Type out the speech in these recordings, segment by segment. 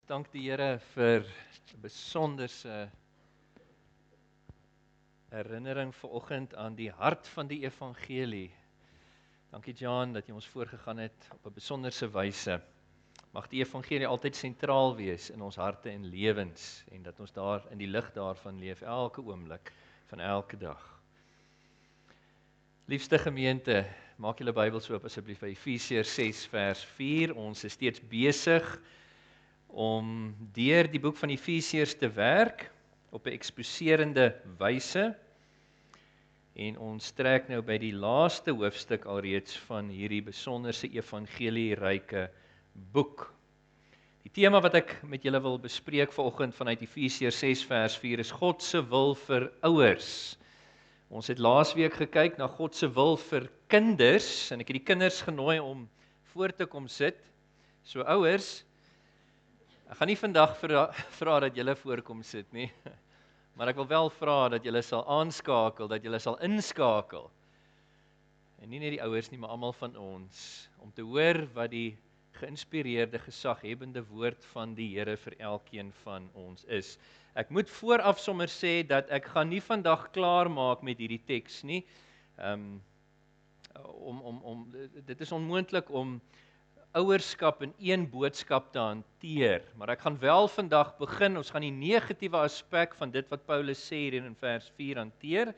Dank die Here vir 'n besonderse herinnering vanoggend aan die hart van die evangelie. Dankie Jan dat jy ons voorgegaan het op 'n besonderse wyse. Mag die evangelie altyd sentraal wees in ons harte en lewens en dat ons daar in die lig daarvan leef elke oomblik van elke dag. Liefste gemeente, maak julle Bybels oop asseblief by Efesiërs 6 vers 4. Ons is steeds besig om deur die boek van Efesiërs te werk op 'n eksposerende wyse. En ons trek nou by die laaste hoofstuk alreeds van hierdie besonderse evangelieryke boek. Die tema wat ek met julle wil bespreek vanoggend vanuit Efesiërs 6 vers 4 is God se wil vir ouers. Ons het laasweek gekyk na God se wil vir kinders en ek het die kinders genooi om voor te kom sit. So ouers, ek gaan nie vandag vra dat julle voorkom sit nie, maar ek wil wel vra dat julle sal aanskakel, dat julle sal inskakel. En nie net die ouers nie, maar almal van ons, om te hoor wat die geïnspireerde, gesaghebende woord van die Here vir elkeen van ons is. Ek moet vooraf sommer sê dat ek gaan nie vandag klaar maak met hierdie teks nie. Dit is onmoontlik om ouerskap in een boodskap te hanteer, maar ek gaan wel vandag begin, ons gaan die negatiewe aspek van dit wat Paulus sê hier in vers 4 hanteer,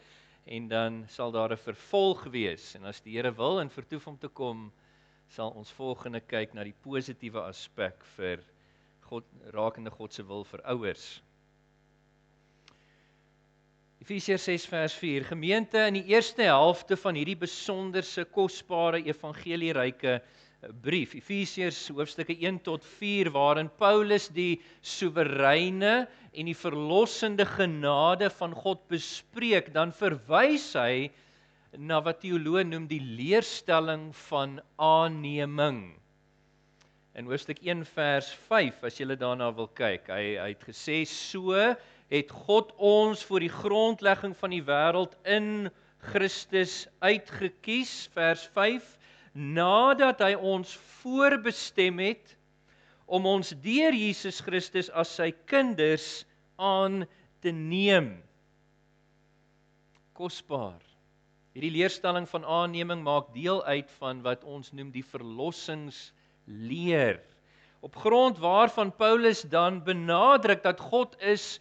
en dan sal daar 'n vervolg wees, en as die Here wil en vertoef om te kom, sal ons volgende kyk na die positiewe aspek vir God, rakende God se wil vir ouers. Efesiërs 6 vers 4, gemeente in die eerste helfte van hierdie besonderse, kosbare, evangelieryke brief, Efesiërs hoofstukke 1 tot 4, waarin Paulus die soewereine en die verlossende genade van God bespreek, dan verwys hy na wat teoloë noem die leerstelling van aanneming. In hoofstuk 1 vers 5, as jy daarna wil kyk, hy het gesê, so het God ons voor die grondlegging van die wêreld in Christus uitgekies, vers 5, nadat hy ons voorbestem het om ons deur Jesus Christus as sy kinders aan te neem. Kosbaar. Hierdie leerstelling van aanneming maak deel uit van wat ons noem die verlossingsleer. Op grond waarvan Paulus dan benadruk dat God is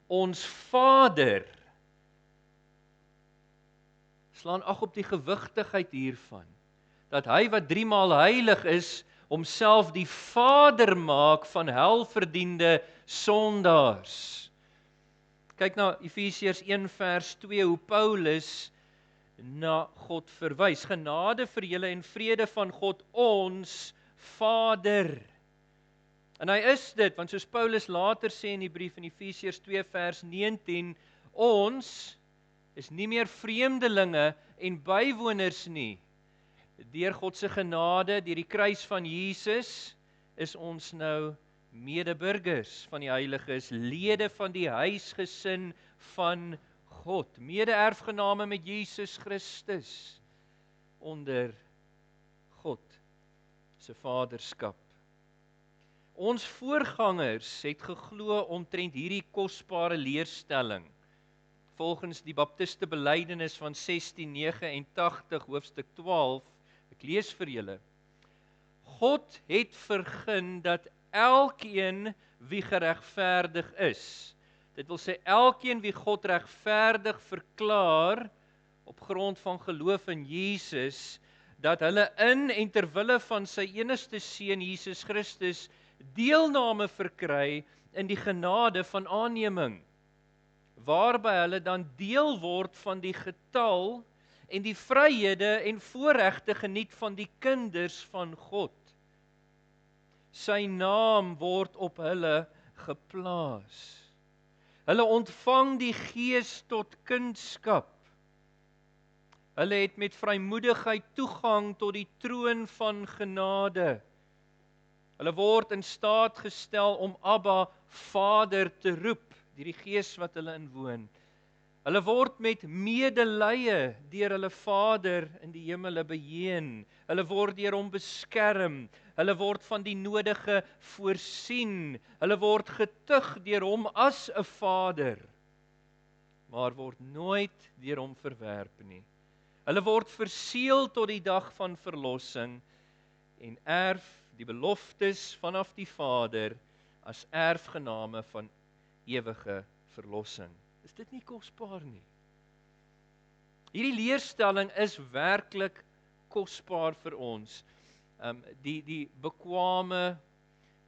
ons Vader. Slaan ag op die gewigtigheid hiervan. Dat hy wat 3 maal heilig is, homself die Vader maak van helverdiende sondaars. Kyk na Efesiërs 1 vers 2, hoe Paulus na God verwys. Genade vir julle en vrede van God ons Vader. En hy is dit, want soos Paulus later sê in die brief in Efesiërs 2 vers 19, ons is nie meer vreemdelinge en bywoners nie. Deur God se genade, deur die kruis van Jesus, is ons nou medeburgers van die heiliges, lede van die huisgesin van God, mede-erfgename met Jesus Christus, onder God se vaderskap. Ons voorgangers het geglo omtrent hierdie kosbare leerstelling, volgens die Baptiste belydenis van 1689, hoofstuk 12, ek lees vir julle. God het vergun dat elkeen wie geregverdig is, dit wil sê elkeen wie God regverdig verklaar op grond van geloof in Jesus, dat hulle in en ter wille van sy enigste seun Jesus Christus deelname verkry in die genade van aanneming, waarby hulle dan deel word van die getal en die vryhede en voorregte geniet van die kinders van God. Sy naam word op hulle geplaas. Hulle ontvang die Gees tot kindskap. Hulle het met vrymoedigheid toegang tot die troon van genade. Hulle word in staat gestel om Abba, Vader te roep, deur die Gees wat hulle inwoon. Hulle word met medelee deur hulle Vader in die hemele beheen. Hulle word deur hom beskerm. Hulle word van die nodige voorsien. Hulle word getug deur hom as 'n Vader, maar word nooit deur hom verwerp nie. Hulle word verseël tot die dag van verlossing en erf die beloftes vanaf die Vader as erfgename van ewige verlossing. Is dit nie kosbaar nie? Hierdie leerstelling is werklik kosbaar vir ons. Die bekwame,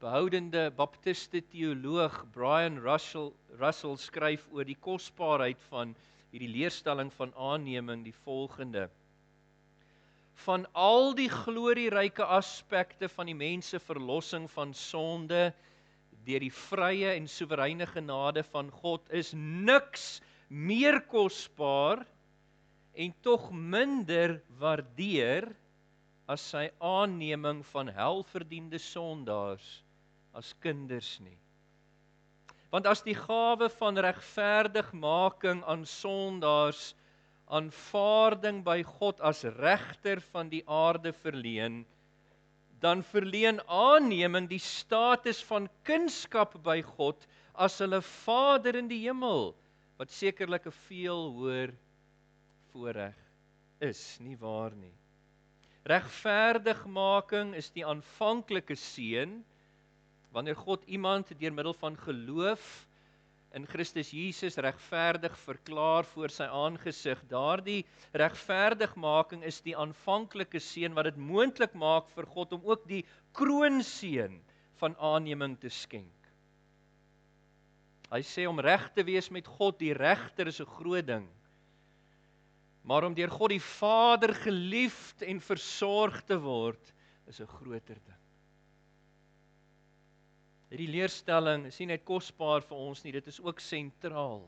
behoudende baptiste teoloog Brian Russell skryf oor die kosbaarheid van hierdie leerstelling van aanneming die volgende: Van al die glorieryke aspekte van die mens se verlossing van sonde deur die vrye en soewereine genade van God is niks meer kosbaar en tog minder waardeer as sy aanneming van helverdiende sondaars as kinders nie. Want as die gawe van regverdigmaking aan sondaars aanvaarding by God as regter van die aarde verleen, dan verleen aanneming die status van kindskap by God as hulle Vader in die hemel, wat sekerlik 'n veel hoër voorreg is, nie waar nie? Regverdigmaking is die aanvanklike seën, wanneer God iemand deur middel van geloof in Christus Jesus regverdig verklaar voor sy aangesig. Daardie regverdigmaking is die aanvanklike seën wat dit moontlik maak vir God om ook die kroonseën van aanneming te skenk. Hy sê om reg te wees met God, die regter, is 'n groot ding. Maar om deur God die Vader geliefd en versorg te word, is 'n groter ding. Hierdie leerstelling is nie net kosbaar vir ons nie, dit is ook sentraal.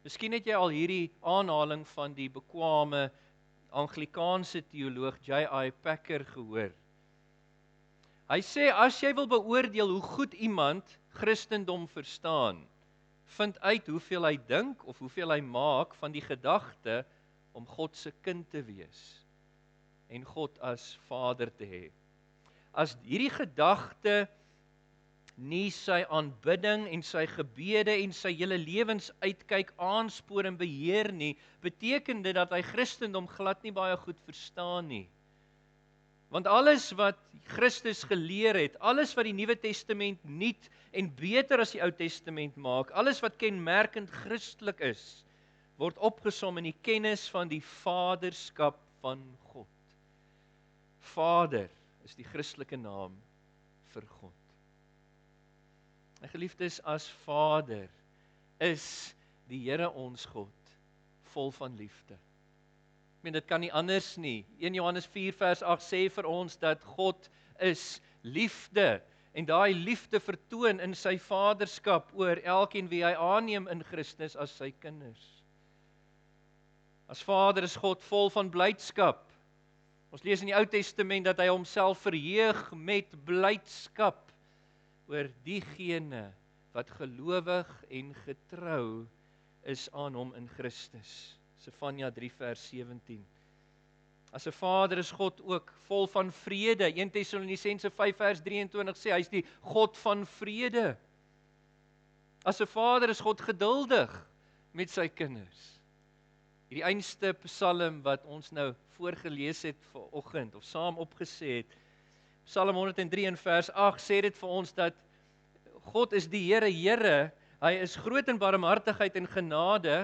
Miskien het jy al hierdie aanhaling van die bekwame Anglikaanse teoloog J.I. Packer gehoor. Hy sê as jy wil beoordeel hoe goed iemand Christendom verstaan, vind uit hoeveel hy dink of hoeveel hy maak van die gedagte om God se kind te wees en God as Vader te hê. As hierdie gedagte nie sy aanbidding en sy gebede en sy hele lewensuitkyk aanspoor en beheer nie, beteken dit dat hy Christendom glad nie baie goed verstaan nie. Want alles wat Christus geleer het, alles wat die Nuwe Testament nuut en beter as die Ou Testament maak, alles wat kenmerkend Christelik is, word opgesom in die kennis van die vaderskap van God. Vader is die Christelike naam vir God. My geliefdes, as Vader is die Here ons God vol van liefde. Ek meen, dit kan nie anders nie. 1 Johannes 4 vers 8 sê vir ons dat God is liefde en daai liefde vertoon in sy vaderskap oor elkeen wie hy aanneem in Christus as sy kinders. As Vader is God vol van blydskap. Ons lees in die Ou Testament dat hy homself verheug met blydskap oor diegene wat gelowig en getrou is aan hom in Christus. Sefanja 3 vers 17. As 'n Vader is God ook vol van vrede. 1 Tessalonisense 5 vers 23 sê hy is die God van vrede. As 'n Vader is God geduldig met sy kinders. Hierdie einste psalm wat ons nou voorgelees het vanoggend of saam opgesê het, Psalm 103 in vers 8 sê dit vir ons dat God is die Here, Here, hy is groot in barmhartigheid en genade,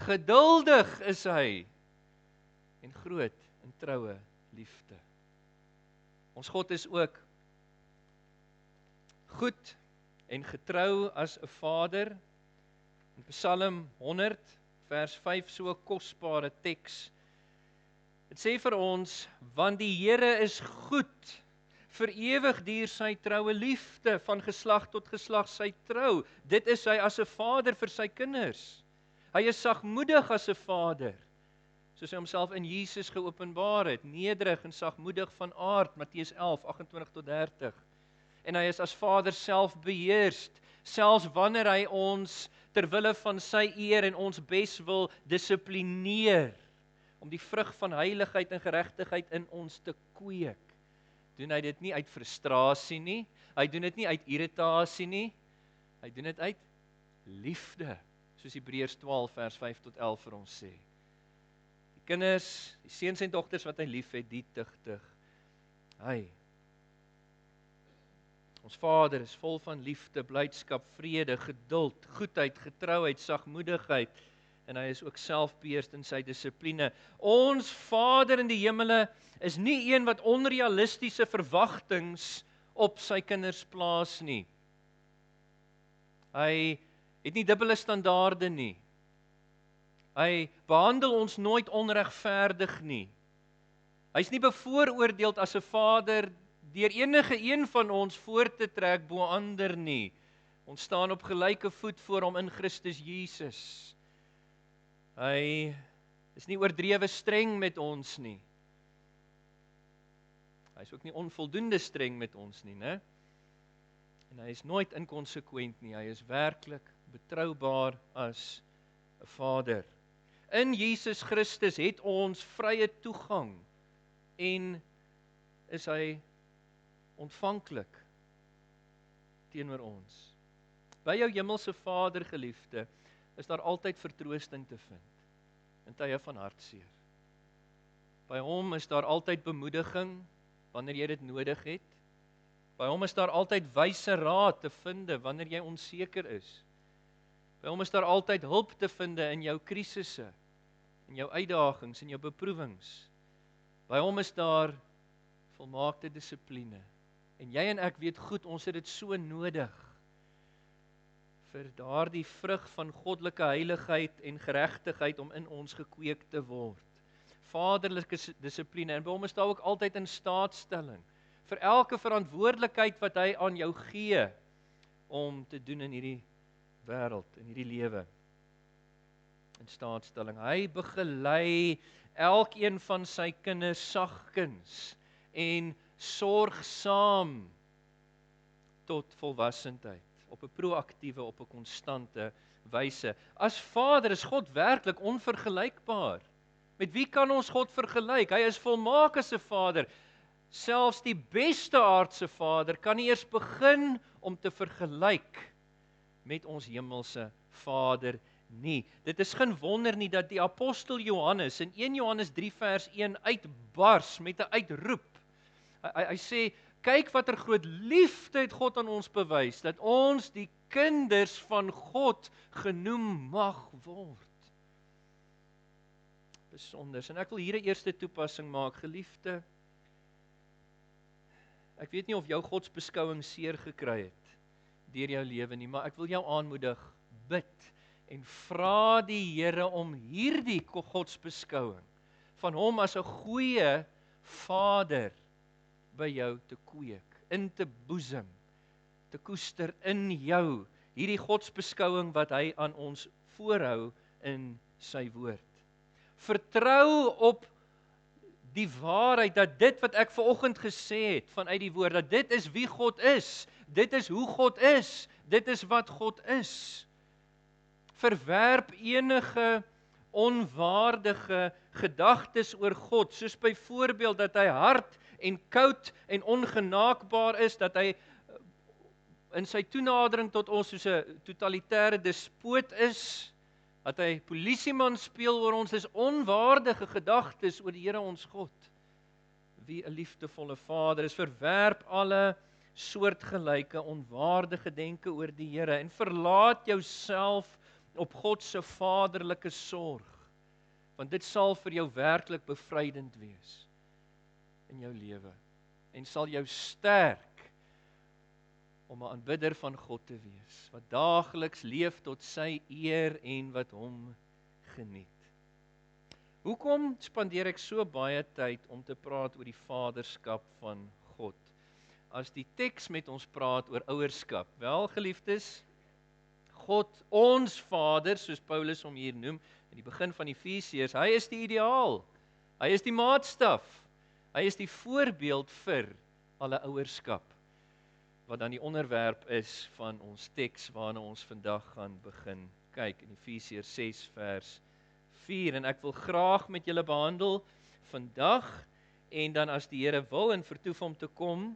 geduldig is hy en groot in troue liefde. Ons God is ook goed en getrou as 'n Vader. In Psalm 100 vers 5 so 'n kosbare teks. Dit sê vir ons, want die Here is goed, vir ewig duur sy troue liefde, van geslag tot geslag sy trou. Dit is hy as 'n Vader vir sy kinders. Hy is sagmoedig as 'n Vader, soos hy homself in Jesus geopenbaar het, nederig en sagmoedig van aard, Matteus 11, 28 tot 30. En hy is as Vader self beheerst, selfs wanneer hy ons ter wille van sy eer en ons bes wil dissiplineer, om die vrug van heiligheid en geregtigheid in ons te kweek, doen hy dit nie uit frustrasie nie, hy doen dit nie uit irritasie nie, hy doen dit uit liefde, soos Hebreërs 12 vers 5 tot 11 vir ons sê. Die kinders, die seuns en dogters wat hy liefhet, die tugtig hy. Ons Vader is vol van liefde, blydskap, vrede, geduld, goedheid, getrouheid, sagmoedigheid, en hy is ook selfbeheers in sy dissipline. Ons Vader in die hemele is nie een wat onrealistiese verwagtinge op sy kinders plaas nie. Hy het nie dubbele standaarde nie. Hy behandel ons nooit onregverdig nie. Hy's nie bevooroordeeld as 'n vader deur enige een van ons voor te trek bo ander nie. Ons staan op gelyke voet voor hom in Christus Jesus. Hy is nie oordrewe streng met ons nie. Hy is ook nie onvoldoende streng met ons nie, né? En hy is nooit inkonsekwent nie. Hy is werklik betroubaar as 'n Vader. In Jesus Christus het ons vrye toegang en is hy ontvanklik teenoor ons. By jou hemelse Vader, geliefde, is daar altyd vertroosting te vind in tye van hartseer. By hom is daar altyd bemoediging wanneer jy dit nodig het. By hom is daar altyd wyse raad te vind wanneer jy onseker is. By hom is daar altyd hulp te vind in jou krisisse, in jou uitdagings, in jou beproewings. By hom is daar volmaakte dissipline. En jy en ek weet goed, ons het dit so nodig vir daardie vrug van goddelike heiligheid en geregtigheid om in ons gekweek te word. Vaderlike dissipline, en by hom is daar ook altyd in staatstelling vir elke verantwoordelikheid wat hy aan jou gee om te doen in hierdie wêreld, in hierdie lewe. In staatstelling. Hy begelei elkeen van sy kinders sagkens en sorgsaam tot volwassenheid, op 'n proaktiewe, op 'n konstante wyse. As Vader is God werklik onvergelykbaar. Met wie kan ons God vergelyk? Hy is volmaak as 'n Vader. Selfs die beste aardse Vader kan nie eers begin om te vergelyk met ons hemelse Vader nie. Dit is geen wonder nie dat die apostel Johannes in 1 Johannes 3 vers 1 uitbars met 'n uitroep. Hy sê, kyk watter groot liefde het God aan ons bewys, dat ons die kinders van God genoem mag word. Besonders, en ek wil hier 'n eerste toepassing maak, geliefde. Ek weet nie of jou godsbeskouing seer gekry het deur jou lewe nie, maar ek wil jou aanmoedig, bid en vra die Here om hierdie godsbeskouing van hom as 'n goeie Vader by jou te kweek, in te boesem, te koester in jou, hierdie godsbeskouing wat hy aan ons voorhou in sy woord. Vertrou op die waarheid dat dit wat ek vanoggend gesê het vanuit die woord, dat dit is wie God is, dit is hoe God is, dit is wat God is. Verwerp enige onwaardige gedagtes oor God, soos byvoorbeeld dat hy hard en koud en ongenaakbaar is, dat hy in sy toenadering tot ons soos 'n totalitêre despoot is, dat hy polisieman speel oor ons, is onwaardige gedagtes oor die Here ons God, wie 'n liefdevolle Vader is. Verwerp alle soortgelyke onwaardige denke oor die Here en verlaat jouself op God se vaderlike sorg, want dit sal vir jou werklik bevrydend wees in jou lewe en sal jou sterk om 'n aanbidder van God te wees, wat daagliks leef tot sy eer en wat hom geniet. Hoekom spandeer ek so baie tyd om te praat oor die vaderskap van God, as die teks met ons praat oor ouerskap? Wel, geliefdes, God, ons Vader, soos Paulus hom hier noem, in die begin van Efesiërs, hy is die ideaal, hy is die maatstaf, hy is die voorbeeld vir alle ouerskap, wat dan die onderwerp is van ons teks waarna ons vandag gaan begin kyk in Efesiërs 6 vers 4 en ek wil graag met julle behandel vandag en dan as die Here wil en vertoef om te kom,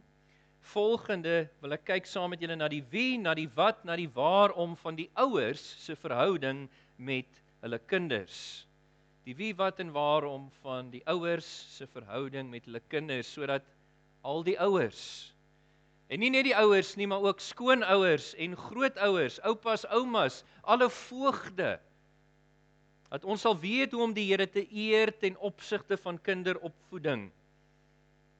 volgende wil ek kyk saam met julle na die wie, na die wat, na die waarom van die ouers se verhouding met hulle kinders. Die wie, wat en waarom van die ouers se verhouding met hulle kinders, sodat al die ouers, en nie net die ouers nie, maar ook skoonouers en grootouers, oupas, oumas, alle voogde, dat ons sal weet hoe om die Here te eer ten opsigte van kinderopvoeding.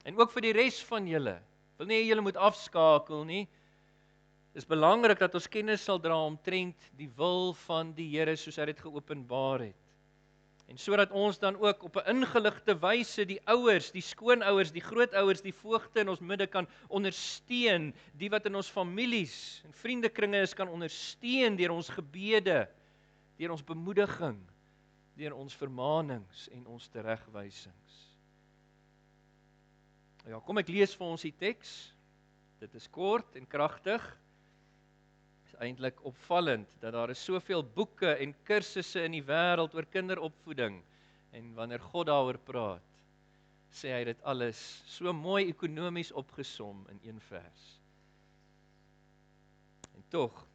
En ook vir die res van julle. Wil nie julle moet afskakel nie. Dit is belangrik dat ons kennis sal dra omtrent die wil van die Here soos hy dit geopenbaar het. En sodat ons dan ook op 'n ingeligte wyse die ouers, die skoonouers, die grootouers, die voogte in ons midde kan ondersteun, die wat in ons families en vriendekringe is kan ondersteun deur ons gebede, deur ons bemoediging, deur ons vermaanings en ons teregwysings. Ja, kom ek lees vir ons die teks. Dit is kort en kragtig. Dit is eintlik opvallend dat daar is soveel boeke en kursusse in die wêreld oor kinderopvoeding. En wanneer God daaroor praat, sê hy dit alles so mooi ekonomies opgesom in een vers. En tog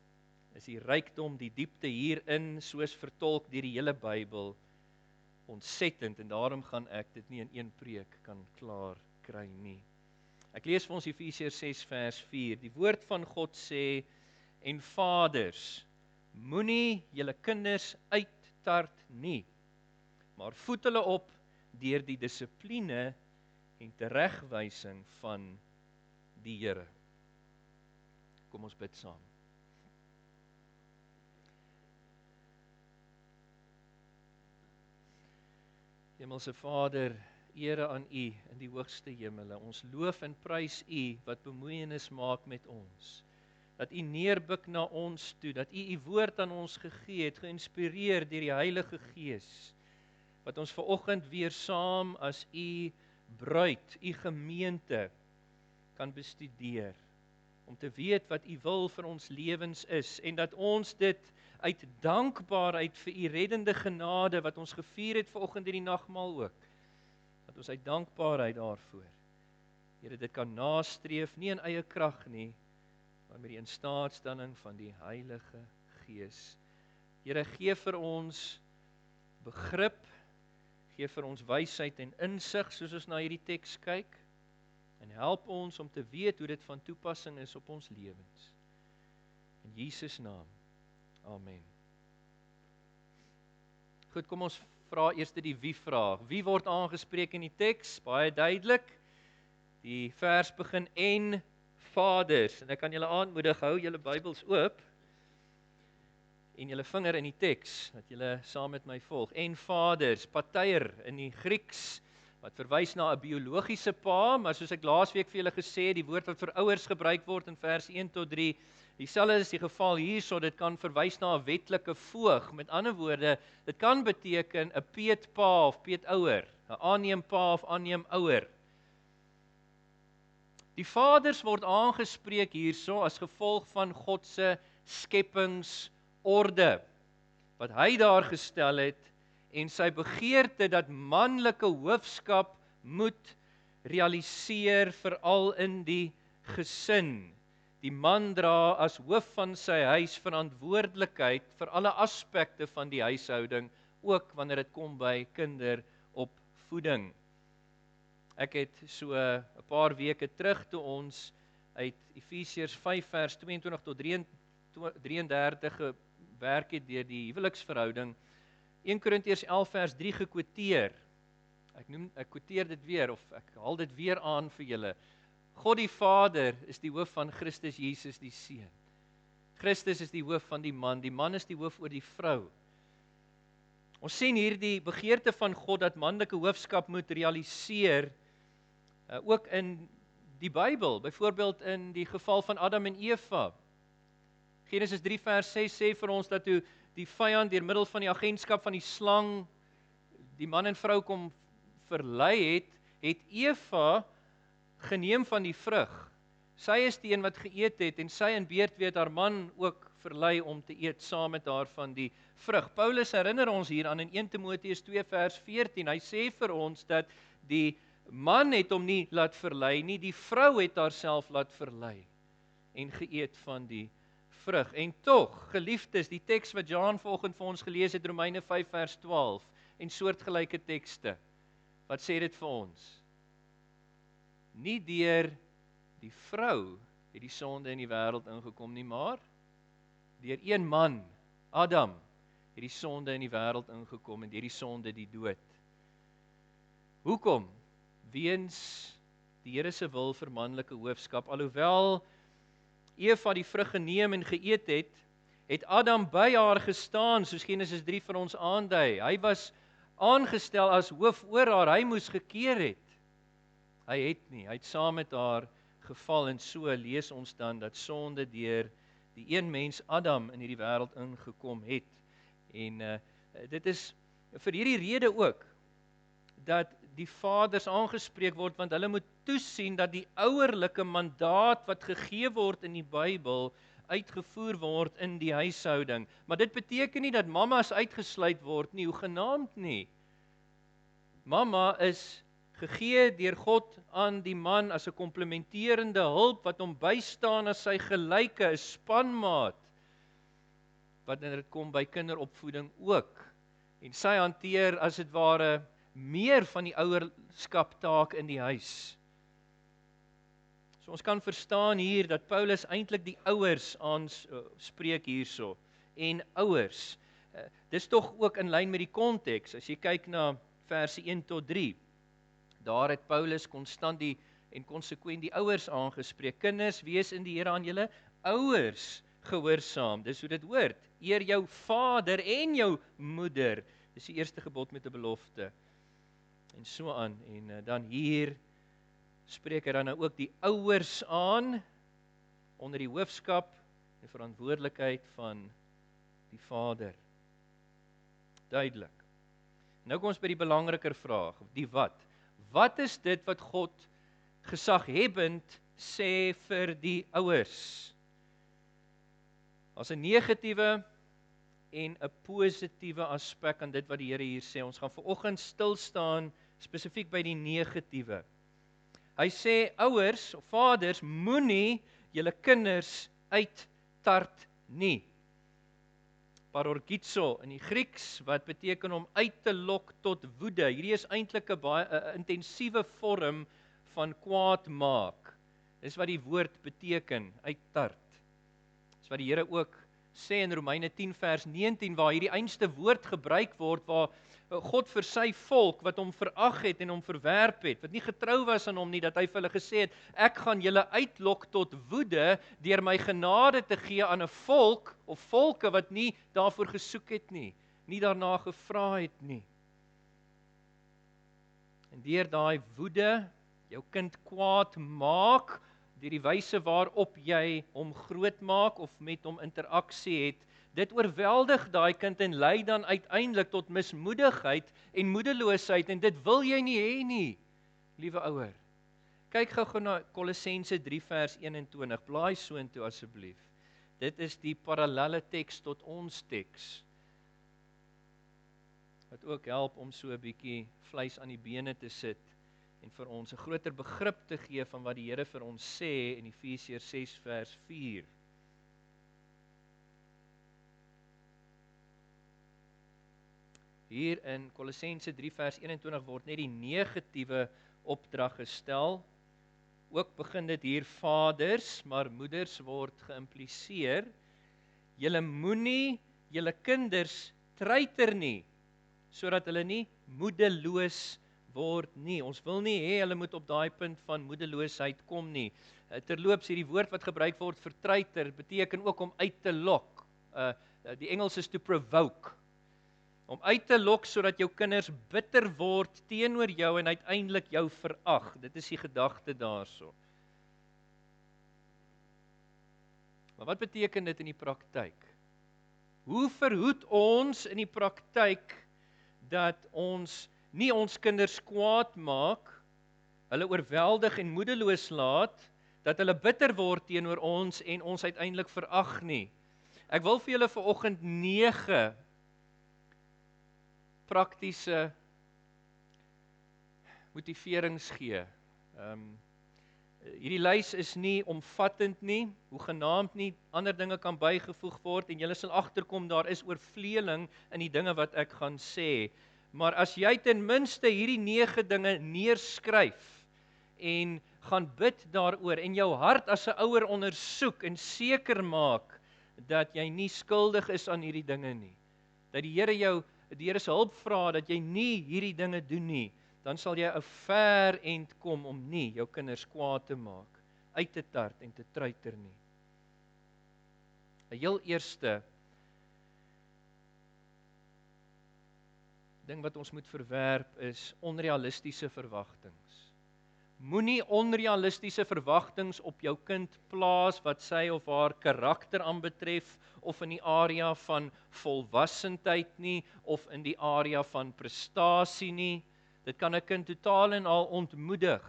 is die rykdom, die diepte hierin, soos vertolk deur die hele Bybel, ontsettend, en daarom gaan ek dit nie in een preek kan klaar kry nie. Ek lees vir ons Efesiërs 6 vers 4. Die woord van God sê, en vaders, moenie julle kinders uittart nie, maar voed hulle op deur die dissipline en teregwysing van die Here. Kom ons bid saam. Hemelse Vader, ere aan U in die hoogste hemele. Ons loof en prys U wat bemoeienis maak met ons. Dat U neerbuk na ons toe, dat U woord aan ons gegee het, geïnspireer deur die Heilige Gees, wat ons vanoggend weer saam as U bruid, U gemeente kan bestudeer, om te weet wat U wil vir ons lewens is, en dat ons dit uit dankbaarheid vir U reddende genade, wat ons gevier het vanoggend in die nagmaal ook, dat ons uit dankbaarheid daarvoor, Here, dit kan nastreef, nie in eie krag nie, maar met die instaatstelling van die Heilige Gees. Here, gee vir ons begrip, gee vir ons wysheid en insig, soos ons na hierdie teks kyk, en help ons om te weet hoe dit van toepassing is op ons lewens. In Jesus naam, amen. Goed, kom ons vra eers die wie vraag. Wie word aangespreek in die teks? Baie duidelik. Die vers begin en vaders, en ek kan julle aanmoedig, hou julle Bybels oop en julle vinger in die teks, dat julle saam met my volg. En vaders, pater in die Grieks, wat verwys na 'n biologiese pa, maar soos ek laasweek vir julle gesê het, die woord wat vir ouers gebruik word in vers 1 tot 3, dieselfde is die geval hierso, dit kan verwys na 'n wetlike voog. Met ander woorde, dit kan beteken 'n peetpa of peetouer, 'n aanneempa of aanneemouer. Die vaders word aangespreek hierso as gevolg van God se skepingsorde, wat hy daar gestel het, en sy begeerte dat manlike hoofskap moet realiseer, veral in die gesin. Die man dra as hoof van sy huis verantwoordelikheid vir alle aspekte van die huishouding, ook wanneer dit kom by kinderopvoeding. Ek het so 'n paar weke terug toe ons uit Efesiërs 5 vers 22 tot 33 gewerk het deur die huweliksverhouding, 1 Korintiërs 11 vers 3 gekwoteer. Ek kwoteer dit weer, of ek haal dit weer aan vir julle. God die Vader is die hoof van Christus Jesus die Seun. Christus is die hoof van die man is die hoof oor die vrou. Ons sien hier die begeerte van God dat manlike hoofskap moet realiseer, ook in die Bybel, byvoorbeeld in die geval van Adam en Eva. Genesis 3 vers 6 sê vir ons dat toe die vyand deur middel van die agentskap van die slang die man en vrou kom verlei het, het Eva geneem van die vrug Sy is die een wat geëet het en sy in beurt het haar man ook verlei om te eet saam met haar van die vrug. Paulus herinner ons hier aan in 1 Timoteus 2 vers 14. Hy sê vir ons dat die man het hom nie laat verlei nie, die vrou het haarself laat verlei en geëet van die vrug. En tog, geliefdes, die teks wat Jan vanoggend vir ons gelees het, Romeine 5 vers 12 en soortgelyke tekste. Wat sê dit vir ons? Nie deur die vrou het die sonde in die wêreld ingekom nie, maar deur een man, Adam, het die sonde in die wêreld ingekom en deur die sonde die dood. Hoekom? Weens die Here se wil vir manlike hoofskap. Alhoewel Eva die vrug geneem en geëet het, het Adam by haar gestaan, soos Genesis 3 vir ons aandui. Hy was aangestel as hoof oor haar, hy moes gekeer het. Hy het nie, hy het saam met haar geval en so lees ons dan dat sonde deur die een mens Adam in hierdie wêreld ingekom het. En dit is vir hierdie rede ook dat die vaders aangespreek word, want hulle moet toesien dat die ouerlike mandaat wat gegee word in die Bybel uitgevoer word in die huishouding. Maar dit beteken nie dat mamas uitgesluit word nie, hoegenaamd nie. Mamma is gegee deur God aan die man as 'n komplementerende hulp wat hom bystaan as sy gelyke, 'n spanmaat, wat wanneer dit kom by kinderopvoeding ook. En sy hanteer as dit ware meer van die ouerskaptaak in die huis. So ons kan verstaan hier dat Paulus eintlik die ouers aanspreek hierso. En ouers, dis tog ook in lyn met die konteks. As jy kyk na verse 1 tot 3, daar het Paulus konstant en konsekwent die ouers aangespreek. Kinders, wees in die Here aan julle ouers gehoorsaam. Dis hoe dit hoort. Eer jou vader en jou moeder. Dis die eerste gebod met 'n belofte. En so aan. En dan hier spreek hy dan nou ook die ouers aan onder die hoofskap en verantwoordelikheid van die vader. Duidelik. Nou kom ons by die belangriker vraag, die wat. Wat is dit wat God gesaghebend sê vir die ouers? As 'n negatiewe en 'n positiewe aspek aan dit wat die Here hier sê. Ons gaan vanoggend stil staan spesifiek by die negatiewe. Hy sê ouers of vaders moenie julle kinders uittart nie. Parorgizo in die Grieks wat beteken om uit te lok tot woede. Hierdie is eintlik 'n baie intensiewe vorm van kwaad maak. Dis wat die woord beteken, uittart. Dis wat die Here ook sê in Romeine 10 vers 19 waar hierdie einste woord gebruik word waar God vir sy volk wat hom verag het en hom verwerp het, wat nie getrou was aan hom nie, dat hy vir hulle gesê het, ek gaan julle uitlok tot woede deur my genade te gee aan 'n volk of volke wat nie daarvoor gesoek het nie daarna gevra het nie. En deur daai woede jou kind kwaad maak, deur die wyse waarop jy hom groot maak of met hom interaksie het, dit oorweldig daai kind en lei dan uiteindelik tot mismoedigheid en moedeloosheid en dit wil jy nie hê nie, liewe ouer. Kyk gou na Kolossense 3 vers 21, blaai soontoe asseblief. Dit is die parallelle teks tot ons teks, wat ook help om so 'n bietjie vleis aan die bene te sit en vir ons 'n groter begrip te gee van wat die Here vir ons sê in Efesiërs 6 vers 4. Hier in Kolossense 3 vers 21 word net die negatiewe opdrag gestel. Ook begin dit hier vaders, maar moeders word geïmpliseer. Julle moenie julle kinders treiter nie, sodat hulle nie moedeloos word nie. Ons wil nie hê hulle moet op daai punt van moedeloosheid kom nie. Terloops, hierdie woord wat gebruik word vir treiter beteken ook om uit te lok. Die Engels is to provoke. Om uit te lok sodat jou kinders bitter word teenoor jou en uiteindelik jou verag. Dit is die gedagte daarso. Maar wat beteken dit in die praktyk? Hoe verhoed ons in die praktyk dat ons nie ons kinders kwaad maak, hulle oorweldig en moedeloos laat, dat hulle bitter word teenoor ons en ons uiteindelik verag nie. Ek wil vir julle vanoggend 9 praktiese motiverings gee. Hierdie lys is nie omvattend nie, hoegenaamd nie, ander dinge kan bygevoeg word en julle sal agterkom daar is oorvleeling in die dinge wat ek gaan sê. Maar as jy ten minste hierdie 9 dinge neerskryf en gaan bid daaroor en jou hart as 'n ouer ondersoek en seker maak dat jy nie skuldig is aan hierdie dinge nie. Dat die Here se hulp vra dat jy nie hierdie dinge doen nie, dan sal jy 'n ver end kom om nie jou kinders kwaad te maak, uit te tart en te treiter nie. 'n Heel eerste ding wat ons moet verwerp is onrealistiese verwagtinge. Moenie onrealistiese verwagtinge op jou kind plaas wat sy of haar karakter aanbetref of in die area van volwassendheid nie of in die area van prestasie nie. Dit kan 'n kind totaal en al ontmoedig.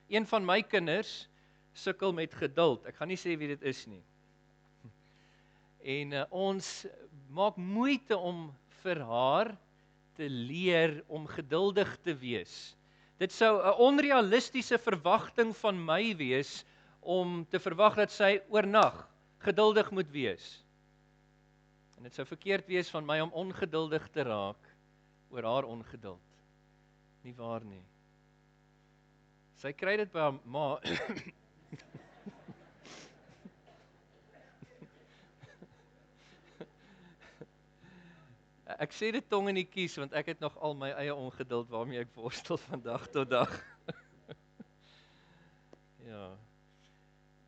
Een van my kinders sukkel met geduld. Ek gaan nie sê wie dit is nie. En ons maak moeite om vir haar te leer om geduldig te wees. Dit sou 'n onrealistiese verwagting van my wees om te verwag dat sy oornag geduldig moet wees. En dit sou verkeerd wees van my om ongeduldig te raak oor haar ongeduld. Nie waar nie. Sy kry dit by haar ma. Ek sê dit tong in die kies want ek het nog al my eie ongeduld waarmee ek worstel van dag tot dag. Ja.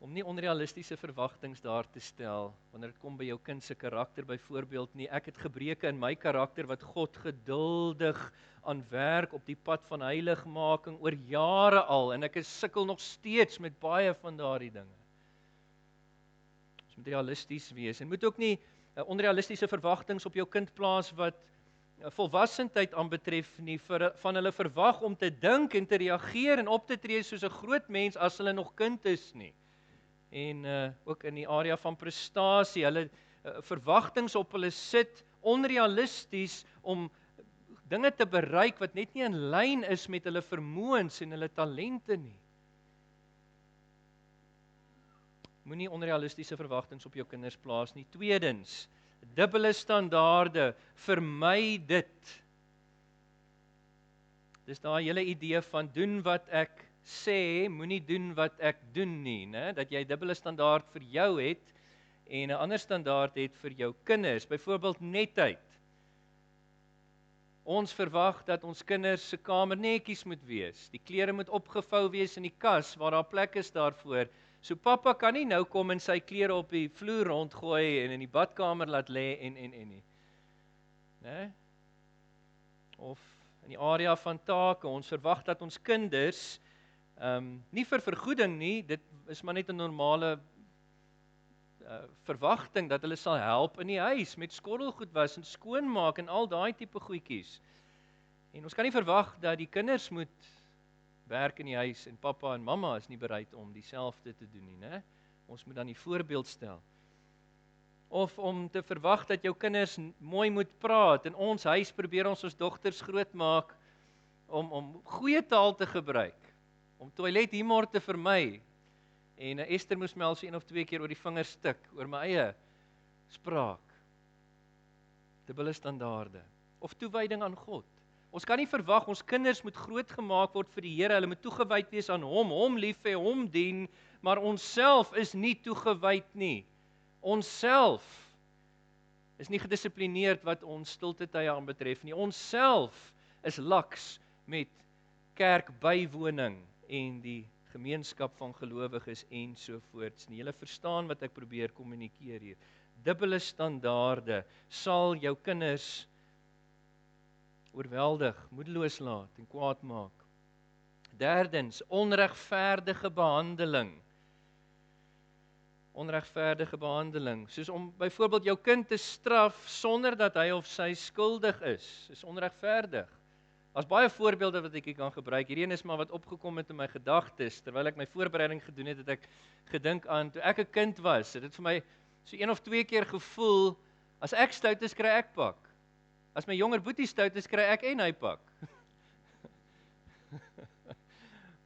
Om nie onrealistiese verwagtinge daar te stel wanneer dit kom by jou kind se karakter byvoorbeeld nie. Ek het gebreke in my karakter wat God geduldig aan werk op die pad van heiligmaking oor jare al en ek sukkel nog steeds met baie van daardie dinge. Ons moet realisties wees en moet ook nie onrealistiese verwagtinge op jou kind plaas wat volwassendheid aanbetref nie, van hulle verwag om te dink en te reageer en op te tree soos 'n groot mens as hulle nog kind is nie. En ook in die area van prestasie, hulle verwagtinge op hulle sit onrealisties om dinge te bereik wat net nie in lyn is met hulle vermoëns en hulle talente nie. Moenie onrealistiese verwagtinge op jou kinders plaas nie. Tweedens, dubbele standaarde, vermy dit. Dis daai hele idee van doen wat ek sê, moenie doen wat ek doen nie, né? Dat jy dubbele standaard vir jou het en 'n ander standaard het vir jou kinders. Byvoorbeeld netheid. Ons verwag dat ons kinders se kamer netjies moet wees. Die klere moet opgevou wees in die kas waar daar plek is daarvoor. So pappa kan nie nou kom en sy klere op die vloer rondgooi en in die badkamer laat lê en nie. Né? Of in die area van take, ons verwag dat ons kinders nie vir vergoeding nie, dit is maar net 'n normale verwagting dat hulle sal help in die huis met skottelgoed was en skoonmaak en al daai tipe goedjies. En ons kan nie verwag dat die kinders moet werk in die huis en pappa en mamma is nie bereid om dieselfde te doen nie, né? Ons moet dan die voorbeeld stel. Of om te verwag dat jou kinders mooi moet praat en ons huis probeer ons dogters grootmaak om goeie taal te gebruik, om toilethumor te vermy. En Esther moes my al so 1 of 2 keer oor die vingers stik oor my eie spraak. Dubbele standaarde of toewyding aan God. Ons kan nie verwag ons kinders moet grootgemaak word vir die Here, hulle moet toegewyd wees aan hom lief hê, hom dien, maar ons self is nie toegewyd nie. Ons self is nie gedissiplineerd wat ons stiltetye aanbetref nie. Ons self is laks met kerkbywoning en die gemeenskap van gelowiges en so voorts nie. Julle verstaan wat ek probeer kommunikeer hier. Dubbele standaarde sal jou kinders oorweldig, moedeloos laat en kwaad maak. Derdens, onregverdige behandeling. Onregverdige behandeling, soos om byvoorbeeld jou kind te straf sonder dat hy of sy skuldig is onregverdig. Daar's baie voorbeelde wat ek hier kan gebruik. Hierdie een is maar wat opgekom het in my gedagtes terwyl ek my voorbereiding gedoen het, het ek gedink aan toe ek 'n kind was. Dit vir my so 1 of 2 keer gevoel, as ek stout is, kry ek pak. As my jonger boetie stout is, kry ek en hy pak.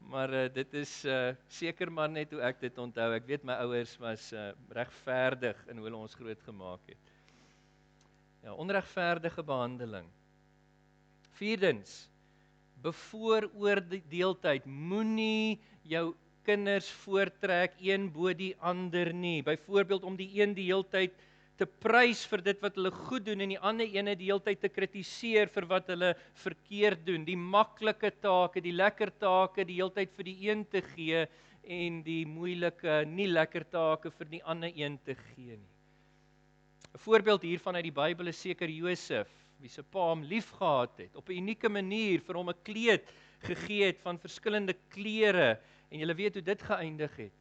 Maar dit is seker maar net hoe ek dit onthou. Ek weet my ouers was regverdig in hoe hulle ons groot gemaak het. Ja, onregverdige behandeling. Vierdens, bevooroordeeldheid. Moenie jou kinders voortrek een bo die ander nie. Byvoorbeeld om die een die heeltyd te prys vir dit wat hulle goed doen en die ander ene die heeltyd te kritiseer vir wat hulle verkeerd doen. Die maklike take, die lekker take die heeltyd vir die een te gee en die moeilike, nie lekker take vir die ander een te gee nie. 'n Voorbeeld hiervan uit die Bybel is seker Josef, wie se pa hom liefgehad het, op 'n unieke manier vir hom 'n kleed gegee het van verskillende kleure, en julle weet hoe dit geëindig het.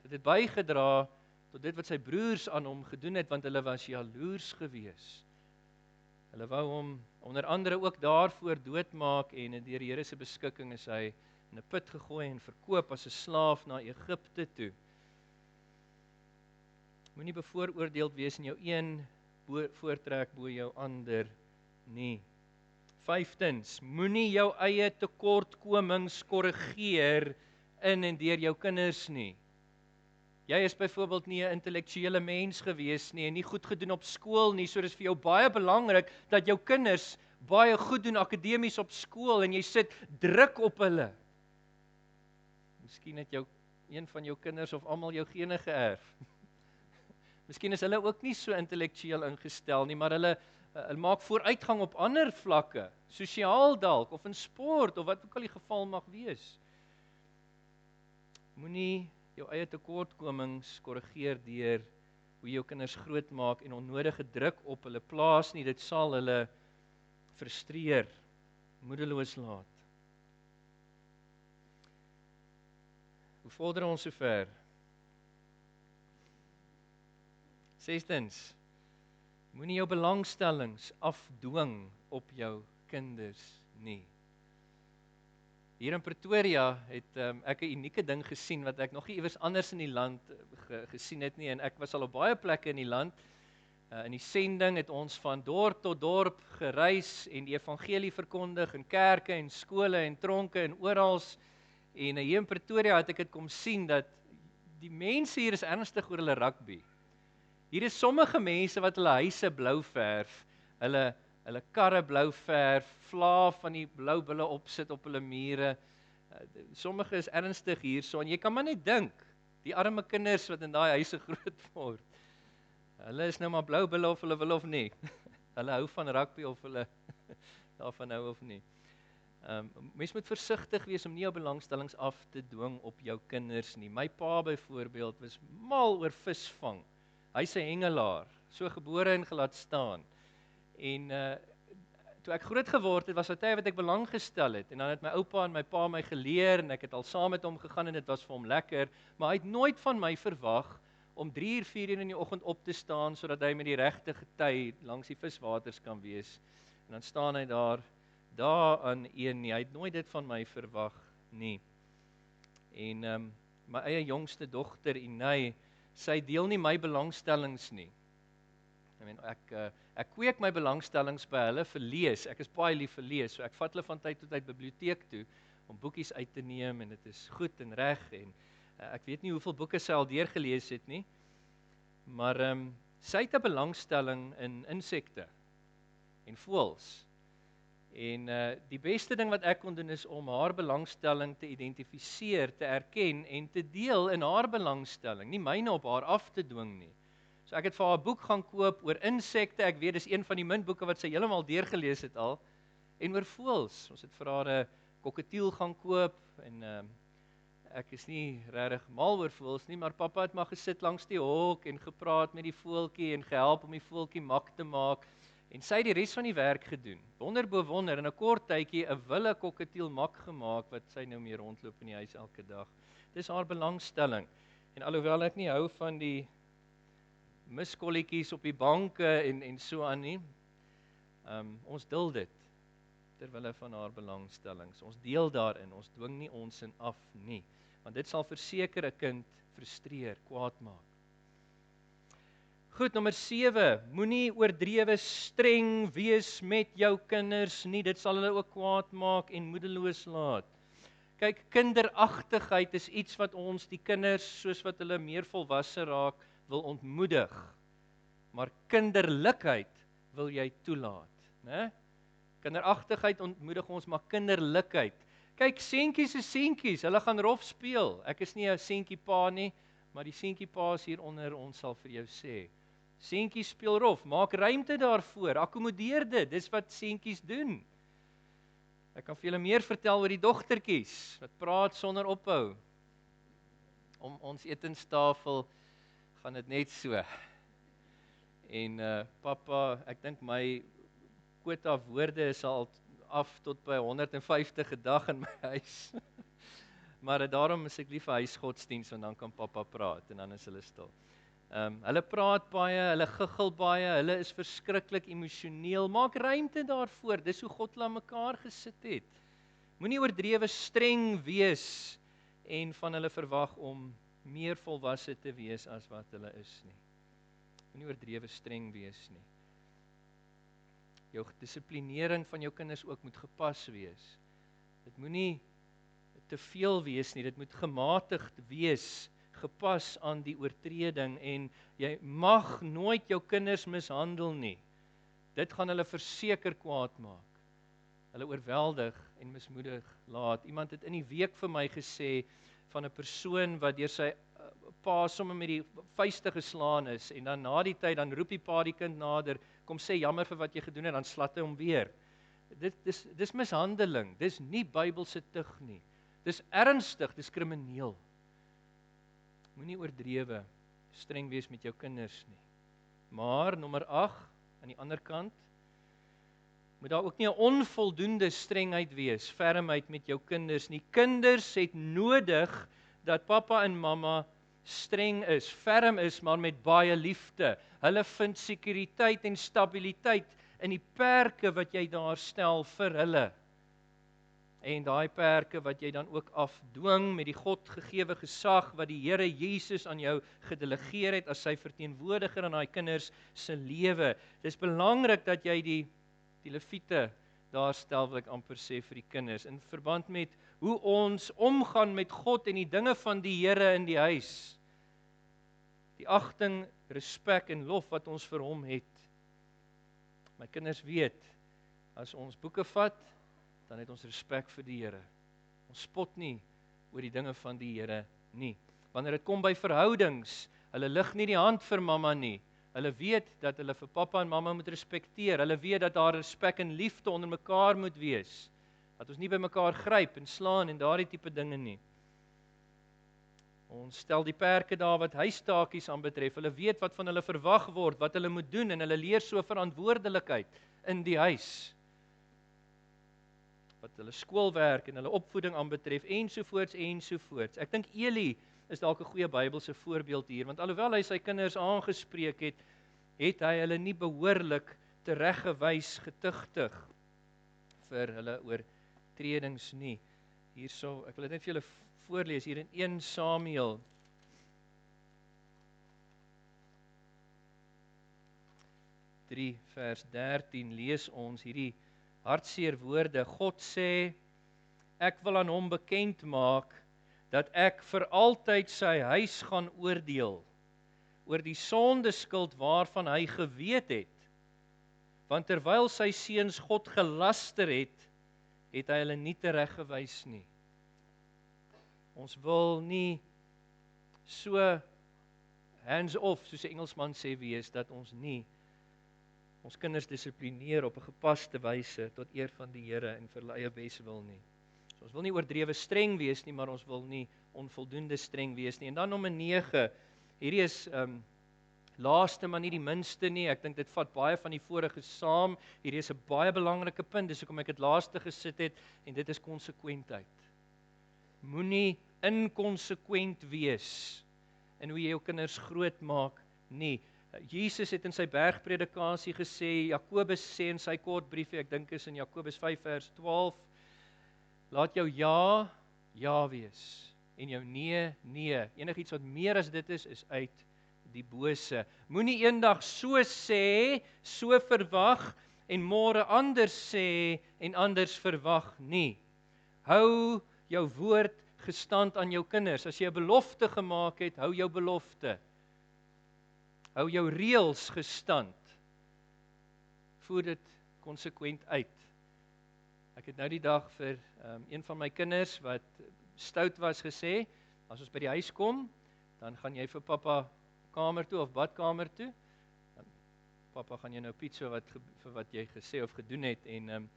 Dit het bygedra tot dit wat sy broers aan hom gedoen het, want hulle was jaloers gewees. Hulle wou hom onder andere ook daarvoor doodmaak, en deur die Here se beskikking is hy in 'n put gegooi en verkoop as 'n slaaf na Egipte toe. Moenie bevooroordeeld wees en jou een voortrek bo jou ander nie. Vyftens, moenie jou eie tekortkomings korrigeer in en deur jou kinders nie. Jy is byvoorbeeld nie 'n intellektuele mens gewees nie en nie goed gedoen op skool nie, so dis vir jou baie belangrik dat jou kinders baie goed doen akademies op skool en jy sit druk op hulle. Miskien het een van jou kinders of almal jou gene geërf. Miskien is hulle ook nie so intellektueel ingestel nie, maar hulle maak vooruitgang op ander vlakke, sosiaal dalk, of in sport, of wat ook al die geval mag wees. Moenie jou eie tekortkomings korrigeer deur hoe jou kinders groot maak en onnodige druk op hulle plaas nie, dit sal hulle frustreer, moedeloos laat. Hoe vorder ons sover? Sestens, moenie jou belangstellings afdwing op jou kinders nie. Hier in Pretoria het ek 'n unieke ding gesien wat ek nog nie iewers anders in die land gesien het nie, en ek was al op baie plekke in die land. In die sending het ons van dorp tot dorp gereis en die evangelie verkondig in kerke en skole en tronke en oral. En hier in Pretoria het ek dit kom sien dat die mense hier is ernstig oor hulle rugby. Hier is sommige mense wat hulle huise blou verf, hulle karre blou verf, vla van die blou bulle opsit op hulle mure. Sommige is ernstig hierso en jy kan maar net dink, die arme kinders wat in daai huise groot word. Hulle is nou maar blou bulle of hulle wil of nie. Hulle hou van rugby of hulle daarvan hou of nie. Mens moet versigtig wees om nie jou belangstellings af te dwing op jou kinders nie. My pa byvoorbeeld was mal oor visvang. Hy's 'n hengelaar, so gebore en gelaat staan. En toe ek groot geword het, was daar tye wat ek belang gestel het. En dan het my oupa en my pa my geleer en ek het al saam met hom gegaan en dit was vir hom lekker, maar hy het nooit van my verwag om 3 uur, 4 uur in die oggend op te staan sodat hy met die regte gety langs die viswaters kan wees. En dan staan hy daar aan een nie. Hy het nooit dit van my verwag nie. En my eie jongste dogter Inay, sy deel nie my belangstellings nie. Ek kweek my belangstellings by hulle vir lees. Ek is baie lief vir lees, so ek vat hulle van tyd tot tyd biblioteek toe om boekies uit te neem en dit is goed en reg en ek weet nie hoeveel boeke sy al deurgelees het nie. Maar sy het 'n belangstelling in insekte en voëls. En die beste ding wat ek kon doen is om haar belangstelling te identifiseer, te erken en te deel in haar belangstelling, nie myne op haar af te dwing nie. So ek het vir haar 'n boek gaan koop oor insekte, ek weet dis een van die min boeke wat sy heeltemal deurgelees het al, en oor voëls. Ons het vir haar 'n koketiel gaan koop en ek is nie regtig mal oor voëls nie, maar pappa het maar gesit langs die hok en gepraat met die voeltjie en gehelp om die voeltjie mak te maak. En sy het die res van die werk gedoen. Wonder bo wonder, in 'n kort tydjie 'n wille koketiel mak gemaak wat sy nou mee rondloop in die huis elke dag. Dis haar belangstelling. En alhoewel ek nie hou van die miskolletjies op die banke en so aan nie, ons dul dit. ter wille van haar belangstellings. Ons deel daarin, ons dwing nie ons in af nie, want dit sal verseker 'n kind frustreer, kwaad maak. Goed, nommer 7, moenie oordrewe streng wees met jou kinders nie, dit sal hulle ook kwaad maak en moedeloos laat. Kyk, kinderagtigheid is iets wat ons die kinders, soos wat hulle meer volwasse raak, wil ontmoedig. Maar kinderlikheid wil jy toelaat, né? Kinderagtigheid ontmoedig ons, maar kinderlikheid. Kyk, seentjies is seentjies, hulle gaan rof speel. Ek is nie 'n seentjie pa nie, maar die seentjie pa's hier onder ons sal vir jou sê. Seentjies speel rof, maak ruimte daarvoor, akkommodeer dit, dis wat seentjies doen. Ek kan vir julle meer vertel oor die dogtertjies, wat praat sonder ophou. Om ons etenstafel gaan dit net so. En pappa, ek dink my quota woorde is al af tot by 150 'n dag in my huis. Maar daarom is ek lief vir huisgodsdienst, want dan kan pappa praat en dan is hulle stil. Hulle praat baie, hulle giggel baie, hulle is verskriklik emosioneel. Maak ruimte daarvoor, dis hoe God hulle aan mekaar gesit het. Moenie oordrewe streng wees en van hulle verwag om meer volwasse te wees as wat hulle is nie. Moenie oordrewe streng wees nie. Jou dissiplinering van jou kinders ook moet gepas wees. Dit moenie te veel wees nie, dit moet gematigd wees, gepas aan die oortreding, en jy mag nooit jou kinders mishandel nie. Dit gaan hulle verseker kwaad maak. Hulle oorweldig en mismoedig laat. Iemand het in die week vir my gesê van 'n persoon wat deur sy pa sommer met die vuiste geslaan is, en dan na die tyd, dan roep die pa die kind nader, kom sê jammer vir wat jy gedoen het, dan slat hy hom weer. Dis mishandeling, dis nie Bybelse tug nie. Dis ernstig, dis krimineel. Moenie oordrewe streng wees met jou kinders nie. Maar nommer 8, aan die ander kant, moet daar ook nie 'n onvoldoende strengheid wees, fermheid met jou kinders nie. Kinders het nodig dat pappa en mamma streng is, ferm is, maar met baie liefde. Hulle vind sekuriteit en stabiliteit in die perke wat jy daar stel vir hulle. En daai perke wat jy dan ook afdwing met die God-gegewe gesag wat die Here Jesus aan jou gedelegeer het as sy verteenwoordiger in daai kinders se lewe. Dis belangrik dat jy die leviete daar stel, wil ek amper sê, vir die kinders, in verband met hoe ons omgaan met God en die dinge van die Here in die huis. Die agting, respek en lof wat ons vir hom het. My kinders weet, as ons boeke vat, dan het ons respek vir die Here. Ons spot nie oor die dinge van die Here nie. Wanneer dit kom by verhoudings, hulle lig nie die hand vir mamma nie. Hulle weet dat hulle vir pappa en mamma moet respekteer. Hulle weet dat daar respek en liefde onder mekaar moet wees. Dat ons nie by mekaar gryp en slaan en daardie tipe dinge nie. Ons stel die perke daar wat huistakies aanbetref. Hulle weet wat van hulle verwag word, wat hulle moet doen, en hulle leer so verantwoordelikheid in die huis. Wat hulle skoolwerk en hulle opvoeding aanbetref, ensovoorts, ensovoorts. Ek dink Eli is dalk 'n goeie Bybelse voorbeeld hier, want alhoewel hy sy kinders aangespreek het, het hy hulle nie behoorlik tereggewys, getuigtig vir hulle oortredings nie. Hierso, ek wil dit net vir julle voorlees hier in 1 Samuel 3 vers 13 lees ons hierdie hartseer woorde. God sê, ek wil aan hom bekend maak dat ek vir altyd sy huis gaan oordeel oor die sondeskuld waarvan hy geweet het. Want terwyl sy seuns God gelaster het, het hy hulle nie tereggewys nie. Ons wil nie so hands-off, soos die Engelsman sê, wees, dat ons nie ons kinders dissiplineer op 'n gepaste wyse tot eer van die Here en vir hulle eie beswil nie. So, ons wil nie oordrewe streng wees nie, maar ons wil nie onvoldoende streng wees nie. En dan nommer 9, hierdie is laaste maar nie die minste nie. Ek dink dit vat baie van die vorige saam. Hierdie is 'n baie belangrike punt, dis hoekom ek dit laaste gesit het, en dit is konsekwentheid. Moenie inkonsekwent wees in hoe jy jou kinders grootmaak nie. Jesus het in sy bergpredikasie gesê, Jakobus sê in sy kort briefie, ek dink is in Jakobus 5 vers 12, laat jou ja, ja wees, en jou nee, nee. Enigiets wat meer as dit is uit die bose. Moenie eendag so sê, so verwag, en môre anders sê, en anders verwag nie. Hou jou woord gestand aan jou kinders. As jy 'n belofte gemaak het, hou jou belofte. Hou jou reëls gestand. Voer dit konsekwent uit. Ek het nou die dag vir een van my kinders wat stout was gesê, as ons by die huis kom, dan gaan jy vir pappa kamer toe of badkamer toe. Dan pappa gaan jy nou pizza vir wat jy gesê of gedoen het en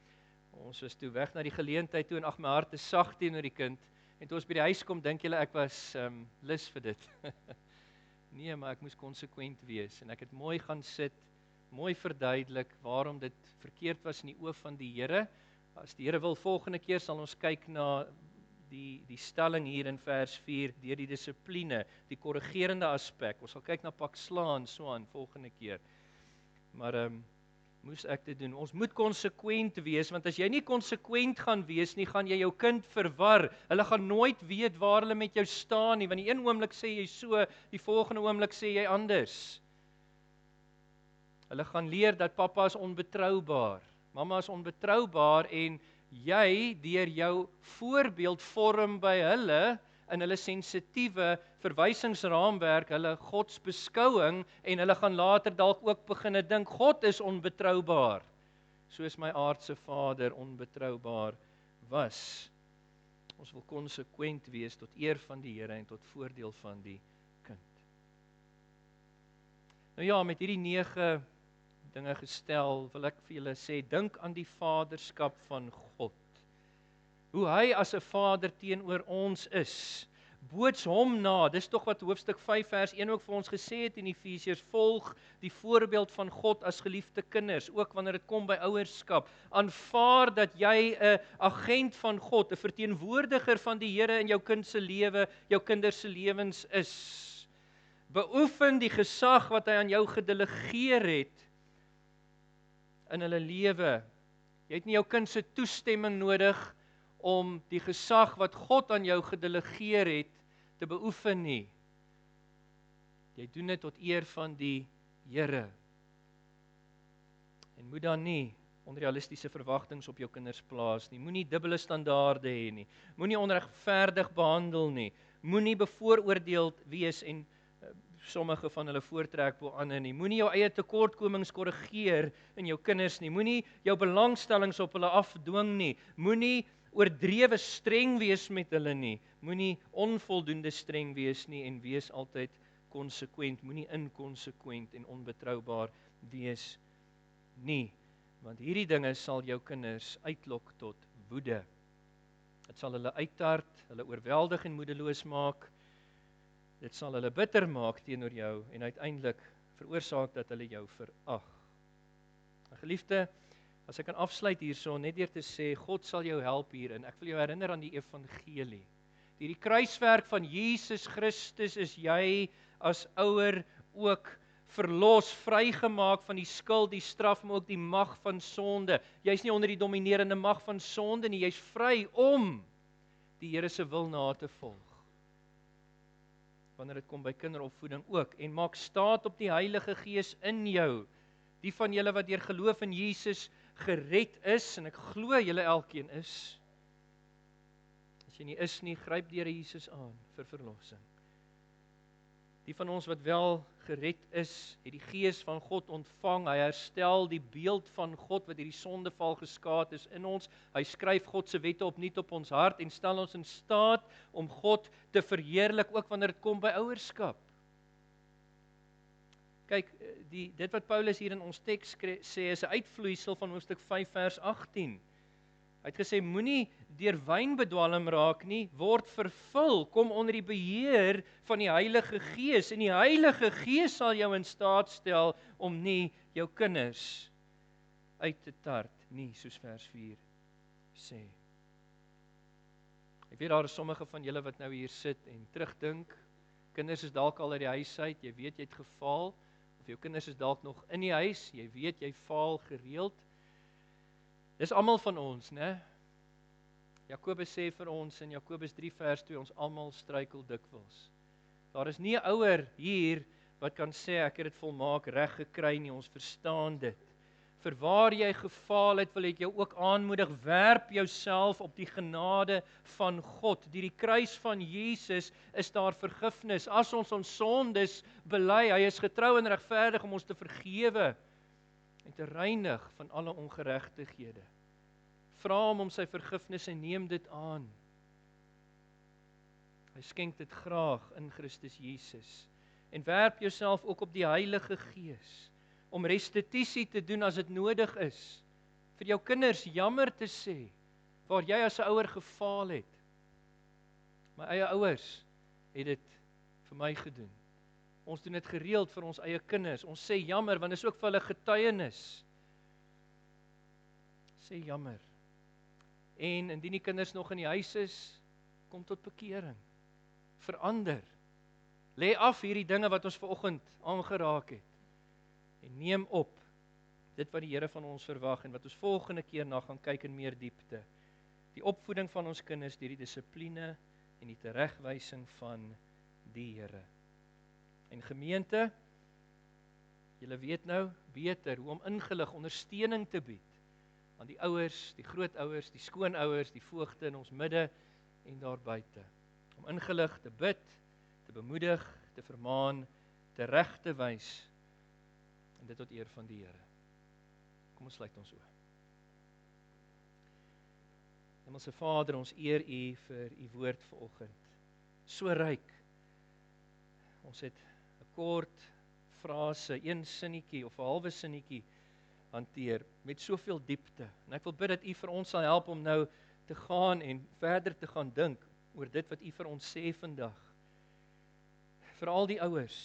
ons was toe weg na die geleentheid toe en ag my hart is sag teenoor die kind. En toe ons by die huis kom, dink julle ek was lus vir dit. Nee, maar ek moes konsekwent wees en ek het mooi gaan sit, mooi verduidelik waarom dit verkeerd was in die oë van die Here. As die Here wil, volgende keer sal ons kyk na die stelling hier in vers 4 deur die dissipline, die korrigerende aspek. Ons sal kyk na pak slaan so aan volgende keer. Maar moes ek dit doen? Ons moet konsekwent wees, want as jy nie konsekwent gaan wees nie, gaan jy jou kind verwar. Hulle gaan nooit weet waar hulle met jou staan nie, want die een oomblik sê jy so, die volgende oomblik sê jy anders. Hulle gaan leer dat pappa is onbetroubaar, mamma is onbetroubaar en jy deur jou voorbeeld vorm by hulle in hulle sensitiewe verwysingsraamwerk, hulle godsbeskouing en hulle gaan later dalk ook begin dink God is onbetroubaar, soos my aardse vader onbetroubaar was. Ons wil konsekwent wees tot eer van die Here en tot voordeel van die kind. Nou ja, met hierdie 9 dinge gestel, wil ek vir julle sê, dink aan die vaderskap van God. Hoe hy as 'n vader teenoor ons is. Boots hom na, dis tog wat hoofstuk 5 vers 1 ook vir ons gesê het in Efesiërs, volg die voorbeeld van God as geliefde kinders, ook wanneer dit kom by ouerskap. Aanvaar dat jy 'n agent van God, 'n verteenwoordiger van die Here in jou kind se lewe, jou kinders se lewens is. Beoefen die gesag wat hy aan jou gedelegeer het in hulle lewe. Jy het nie jou kind se toestemming nodig om die gesag wat God aan jou gedelegeer het te beoefen nie. Jy doen dit tot eer van die Here. En moet dan nie onrealistiese verwagtinge op jou kinders plaas nie. Moenie dubbele standaarde hê nie. Moenie onregverdig behandel nie. Moenie bevooroordeeld wees en sommige van hulle voortrek bo ander nie. Moenie jou eie tekortkomings korrigeer in jou kinders nie. Moenie jou belangstellings op hulle afdwing nie. Moenie oordrewe streng wees met hulle nie. Moenie onvoldoende streng wees nie en wees altyd konsekwent. Moenie inkonsekwent en onbetroubaar wees nie. Want hierdie dinge sal jou kinders uitlok tot woede. Dit sal hulle uittart, hulle oorweldig en moedeloos maak. Dit sal hulle bitter maak teenoor jou en uiteindelik veroorsaak dat hulle jou verag. Geliefde, as ek kan afsluit hierso net deur te sê, God sal jou help hierin. Ek wil jou herinner aan die evangelie. Deur die kruiswerk van Jesus Christus is jy as ouer ook verlos, vrygemaak van die skuld, die straf, maar ook die mag van sonde. Jy's nie onder die dominerende mag van sonde nie, jy's vry om die Here se wil na te volg. Wanneer dit kom by kinderopvoeding ook, en maak staat op die Heilige Gees in jou, die van julle wat deur geloof in Jesus gered is, en ek glo julle elkeen is. As jy nie is nie, gryp die Here Jesus aan vir verlossing. Die van ons wat wel gered is, het die Gees van God ontvang, hy herstel die beeld van God wat hierdie sondeval geskaad is in ons, hy skryf God se wette opnuut op ons hart en stel ons in staat om God te verheerlik, ook wanneer dit kom by ouerskap. Kyk, dit wat Paulus hier in ons teks sê, is 'n uitvloeisel van hoofstuk 5 vers 18. Hy het gesê, moenie deur wyn bedwalm raak nie, word vervul, kom onder die beheer van die Heilige Gees, en die Heilige Gees sal jou in staat stel om nie jou kinders uit te tart nie, soos vers 4 sê. Ek weet daar is sommige van julle wat nou hier sit en terugdink, kinders is dalk al uit die huis uit, jy weet jy het gefaal, of jou kinders is dalk nog in die huis, jy weet jy faal gereeld. Dis almal van ons, né? Jakobus sê vir ons in Jakobus 3 vers 2, ons almal struikel dikwels. Daar is nie 'n ouer hier wat kan sê ek het dit volmaak reg gekry nie, ons verstaan dit. Vir waar jy gefaal het, wil ek jou ook aanmoedig, werp jouself op die genade van God. Deur die kruis van Jesus is daar vergifnis. As ons sondes bely, hy is getrou en regverdig om ons te vergewe en te reinig van alle ongeregtighede. Vra hom om sy vergifnis en neem dit aan. Hy skenk dit graag in Christus Jesus. En werp jouself ook op die Heilige Gees, om restituisie te doen as dit nodig is. Vir jou kinders jammer te sê, waar jy as 'n ouer gefaal het. My eie ouers het dit vir my gedoen. Ons doen dit gereeld vir ons eie kinders. Ons sê jammer, want dit is ook vir hulle getuienis. Sê jammer. En indien die kinders nog in die huis is, kom tot bekering. Verander. Lê af hierdie dinge wat ons vanoggend aangeraak het. En neem op dit wat die Here van ons verwag en wat ons volgende keer na gaan kyk in meer diepte. Die opvoeding van ons kinders deur die dissipline en die teregwysing van die Here. En gemeente, julle weet nou beter hoe om ingelig ondersteuning te bied aan die ouers, die grootouers, die skoonouers, die voogte in ons midde en daar buite. Om ingelig te bid, te bemoedig, te vermaan, te reg te wys en dit tot eer van die Here. Kom ons sluit ons oë. Hemelse Vader, ons eer U vir U woord vanoggend. So ryk. Ons het 'n kort frase, een sinnetjie of 'n halwe sinnetjie hanteer met soveel diepte. En ek wil bid dat U vir ons sal help om nou te gaan en verder te gaan dink oor dit wat U vir ons sê vandag. Veral die ouers,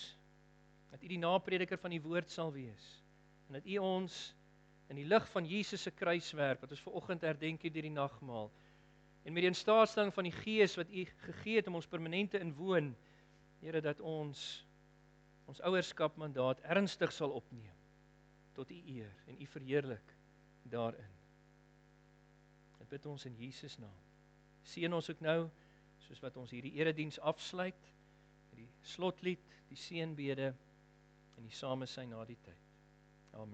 dat U die naprediker van die woord sal wees en dat U ons in die lig van Jesus se kruiswerk wat ons vanoggend herdenk het deur die nagmaal en met die instaatstelling van die Gees wat U gegee het om ons permanente inwoon, Here, dat ons ouerskap mandaat ernstig sal opneem tot U eer en U verheerlik daarin. Dit bid ons in Jesus naam. Seën ons ook nou soos wat ons hierdie erediens afsluit met die slotlied, die seënbede en die samesyn na die tyd.